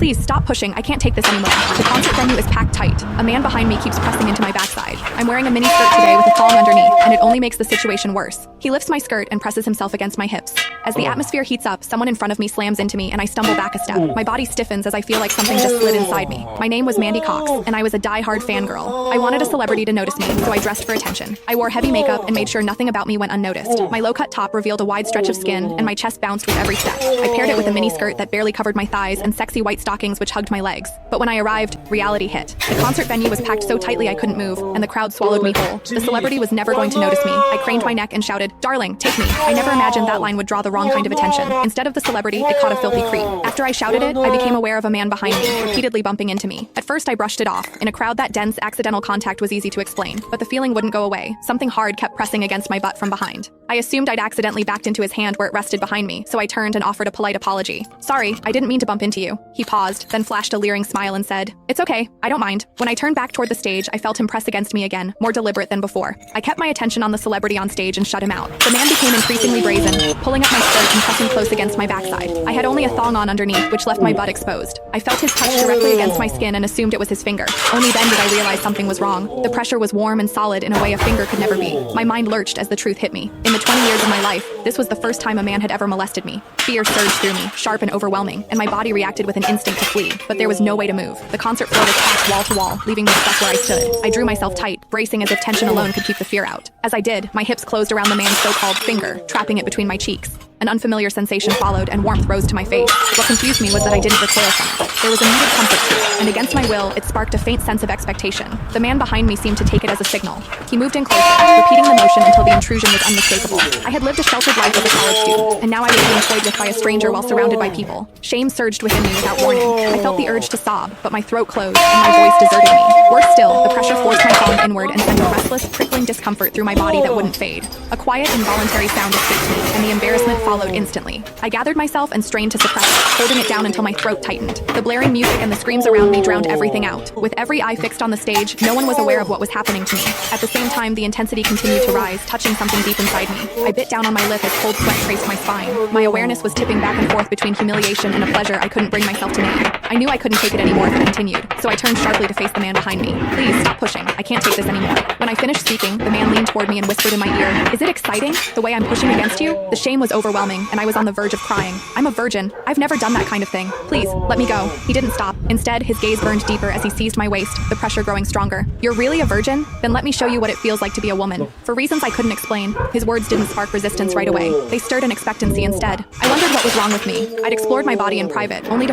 Please stop pushing. I can't take this anymore. The concert venue is packed tight. A man behind me keeps pressing into my backside. I'm wearing a mini skirt today with a thong underneath, and it only makes the situation worse. He lifts my skirt and presses himself against my hips. As the atmosphere heats up, someone in front of me slams into me, and I stumble back a step. My body stiffens as I feel like something just slid inside me. My name was Mandy Cox, and I was a die-hard fangirl. I wanted a celebrity to notice me, so I dressed for attention. I wore heavy makeup and made sure nothing about me went unnoticed. My low-cut top revealed a wide stretch of skin, and my chest bounced with every step. I paired it with a mini skirt that barely covered my thighs and sexy white stockings which hugged my legs. But when I arrived, reality hit. The concert venue was packed so tightly I couldn't move, and the crowd swallowed me whole. The celebrity was never going to notice me. I craned my neck and shouted, "Darling, take me." I never imagined that line would draw the wrong kind of attention. Instead of the celebrity, it caught a filthy creep. After I shouted it, I became aware of a man behind me, repeatedly bumping into me. At first, I brushed it off. In a crowd that dense, accidental contact was easy to explain, but the feeling wouldn't go away. Something hard kept pressing against my butt from behind. I assumed I'd accidentally backed into his hand where it rested behind me, so I turned and offered a polite apology. "Sorry, I didn't mean to bump into you." He paused, then flashed a leering smile and said, "It's okay, I don't mind." When I turned back toward the stage, I felt him press against me again, more deliberate than before. I kept my attention on the celebrity on stage and shut him out. The man became increasingly brazen, pulling up my skirt and pressing close against my backside. I had only a thong on underneath, which left my butt exposed. I felt his touch directly against my skin and assumed it was his finger. Only then did I realize something was wrong. The pressure was warm and solid in a way a finger could never be. My mind lurched as the truth hit me. In the 20 years of my life, this was the first time a man had ever molested me. Fear surged through me, sharp and overwhelming, and my body reacted with an instinct to flee. But there was no way to move. The concert floor was packed wall to wall, leaving me stuck where I stood. I drew myself tight, bracing as if tension alone could keep the fear out. As I did, my hips closed around the man's so-called finger, trapping it between my cheeks. An unfamiliar sensation followed, and warmth rose to my face. What confused me was that I didn't recoil from it. There was a muted comfort to it, and against my will, it sparked a faint sense of expectation. The man behind me seemed to take it as a signal. He moved in closer, repeating the motion until the intrusion was unmistakable. I had lived a sheltered life as a college student, and now I was being toyed with by a stranger while surrounded by people. Shame surged within me without warning. I felt the urge to sob, but my throat closed, and my voice deserted me. Worse still, the pressure forced my palm inward and sent a restless, prickling discomfort through my body that wouldn't fade. A quiet, involuntary sound escaped me, and the embarrassment followed instantly. I gathered myself and strained to suppress it, holding it down until my throat tightened. The blaring music and the screams around me drowned everything out. With every eye fixed on the stage, no one was aware of what was happening to me. At the same time, the intensity continued to rise, touching something deep inside me. I bit down on my lip as cold sweat traced my spine. My awareness was tipping back and forth between humiliation and a pleasure I couldn't bring myself to name. I knew I couldn't take it anymore if it continued, so I turned sharply to face the man behind me. "Please, stop pushing. I can't take this anymore." When I finished speaking, the man leaned toward me and whispered in my ear, "Is it exciting, the way I'm pushing against you?" The shame was overwhelming, and I was on the verge of crying. "I'm a virgin. I've never done that kind of thing. Please, let me go." He didn't stop. Instead, his gaze burned deeper as he seized my waist, the pressure growing stronger. "You're really a virgin? Then let me show you what it feels like to be a woman." For reasons I couldn't explain, his words didn't spark resistance right away. They stirred an expectancy instead. I wondered what was wrong with me. I'd explored my body in private, only to